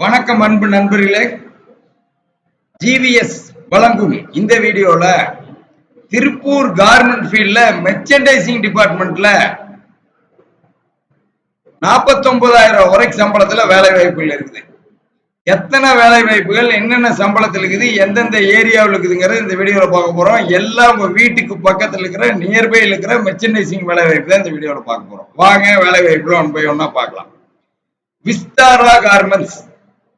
வணக்கம் அன்பு நண்பர்களே. ஜிவிஎஸ் வழங்கும் இந்த வீடியோல திருப்பூர் கார்மெண்ட் ஃபீல்ட்ல மெர்ச்சன்டைசிங் டிபார்ட்மெண்ட்ல 49,000 வரைக்கும் சம்பளத்துல வேலை வாய்ப்புகள் இருக்குது. எத்தனை வேலை வாய்ப்புகள், என்னென்ன சம்பளத்தில் இருக்குது, எந்தெந்த ஏரியாவில் இருக்குதுங்கிறது இந்த வீடியோல பார்க்க போறோம். எல்லாம் உங்க வீட்டுக்கு பக்கத்தில் இருக்கிற நியர்பையில் இருக்கிற மெர்ச்சன்டைசிங் வேலை வாய்ப்பு தான் இந்த வீடியோல பார்க்க போறோம். வாங்க வேலை வாய்ப்பு ஒன் பை ஒன்னா பார்க்கலாம். விஸ்தாரா கார்மெண்ட்ஸ்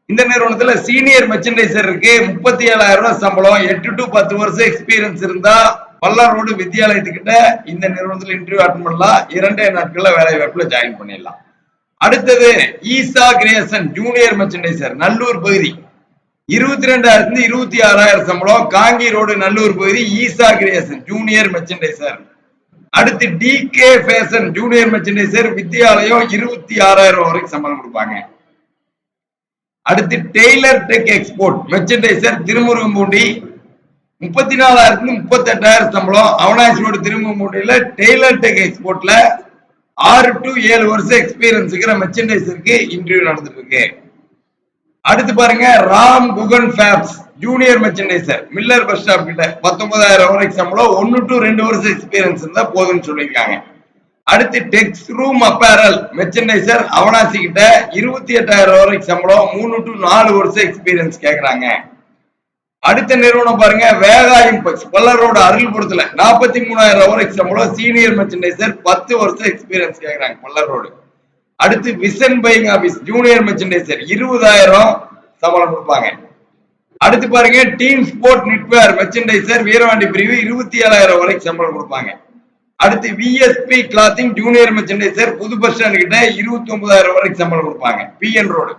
இந்த நிறுவனத்துல சீனியர் மெர்ச்சன்டைசர் இருக்கு. 37,000 ரூபாய் சம்பளம். 8 to 10 வருஷம் எக்ஸ்பீரியன்ஸ் இருந்தா பல்லர் ரோடு வித்தியாலயத்துக்கிட்ட இந்த நிறுவனத்துல இன்டர்வியூ அட்டன் பண்ணலாம். 2 நாட்கள்ல வேலை வாய்ப்புல ஜாயின் பண்ணிடலாம். அடுத்தது Eesa creation junior merchandiser Nallur பகுதி. 22,000 26,000 சம்பளம். காங்கி ரோடு நல்லூர் பகுதி. Eesa creation junior merchandiser. அடுத்து TK fashion junior merchandiser Vidyalayam. 26,000 வரைக்கும் சம்பளம் கொடுப்பாங்க. அடுத்து tailor tech export merchandiser Thirumurugampoondi. 34,000 38,000 சம்பளம். அவனாசி ரோடு திருமுருகம்பூண்டியில டெய்லர் டெக் எக்ஸ்போர்ட்ல 6 to 7 வருஷம் எக்ஸ்பீரியன்ஸ் இருக்கிற மெர்ச்சன்டைசருக்கு இன்டர்வியூ நடந்துட்டு இருக்கு. அடுத்து பாருங்க Ram Gugan fabs junior merchandiser மில்லர் பஸ் ஸ்டாப் கிட்ட 19,000 வரைக்கும் சம்பளம். 1 to 2 வருஷம் எக்ஸ்பீரியன்ஸ் இருந்தா போதும்னு சொல்லியிருக்காங்க. அடுத்து டெக்ஸ் ரூம் அப்பேரல் மெர்ச்சன்டைசர் அவனாசி கிட்ட 28,000 வரைக்கும் சம்பளம். 3 to 4 வருஷம் எக்ஸ்பீரியன்ஸ் கேக்குறாங்க. அடுத்த நிறுவனம் பாருங்க வேகா இம்பெக்ஸ் பல்லர் ரோடு அருள்புரத்துல 43,000 வரைக்கும் சம்பளம். சீனியர் மெர்ச்சன்டைசர் 10 வருஷம் எக்ஸ்பீரியன்ஸ் கேக்குறாங்க பல்லர் ரோடு. அடுத்து vision buying office junior merchandiser 20,000 சம்பளம் கொடுப்பாங்க. அடுத்து பாருங்க team sport knitwear merchandiser Veeravandi பிரிவு 27,000 வரைக்கும் சம்பளம் கொடுப்பாங்க. அடுத்து விஎஸ்பி கிளாத்திங் ஜூனியர் மெர்ச்சன்டைசர் புது பஸ் ஸ்டாண்ட் கிட்ட 29,000 வரைக்கும் சம்பளம் கொடுப்பாங்க பிஎன் ரோடு.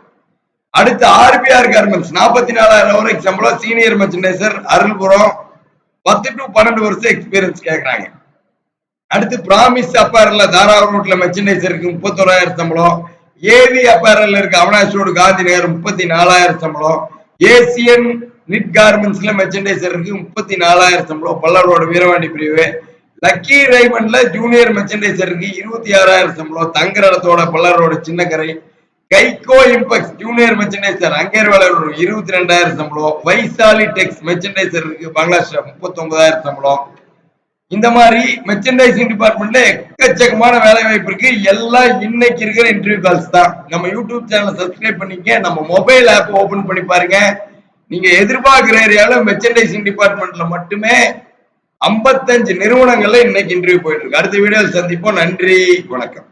அடுத்து ஆர்பிஆர் கார்மெண்ட்ஸ் 44,000 வரைக்கும் சம்பளம். சீனியர் மெர்ச்சன்டைசர் அருள்புரம் 10 to 12 வருஷம் எக்ஸ்பீரியன்ஸ் கேட்கறாங்க. அடுத்து பிராமிஸ் அப்பேரல்ல தாராபுரம் ரோட்ல மெர்ச்சன்டைசருக்கு 31,000 சம்பளம். ஏவி அப்பேரல்ல இருக்கு அவனாசி ரோடு காந்தி நகர் 34,000 சம்பளம். ஏசியன் நிட் கார்மெண்ட்ஸ்ல மெர்ச்சன்டைசர் இருக்கு 34,000 சம்பளம் பல்லர் ரோடு வீரவாண்டி பிரிவு. லக்கி ரைமண்ட்ல ஜூனியர் மெர்ச்சன்டைசர் இருக்கு 26,000 சம்பளம். தங்குற இடத்தோட பல்லர் ரோடு சின்னக்கரை. கைகோ இம்பெக்ஸ் ஜூனியர் மெர்ச்சன்டைசர் அங்கேர்வேலை ரோடு 22,000 சம்பளம். வைசாலி டெக்ஸ் மெர்ச்சன்டைசர் இருக்கு பங்களாதேஷ்ல 39,000 சம்பளம். இந்த மாதிரி மெர்ச்சன்டைசிங் டிபார்ட்மெண்ட்ல எக்கச்சக்கமான வேலை வாய்ப்பு இருக்கு. எல்லாம் இன்னைக்கு இருக்கிற இன்டர்வியூ கால்ஸ் தான். நம்ம யூடியூப் சேனலை சப்ஸ்கிரைப் பண்ணிக்க. நம்ம மொபைல் ஆப் ஓபன் பண்ணி பாருங்க. நீங்க எதிர்பார்க்கிற ஏரியால மெர்ச்சன்டைசிங் டிபார்ட்மெண்ட்ல மட்டுமே 55 நிறுவனங்கள்ல இன்னைக்கு இன்டர்வியூ போயிட்டு இருக்கு. அடுத்த வீடியோவில் சந்திப்போம். நன்றி, வணக்கம்.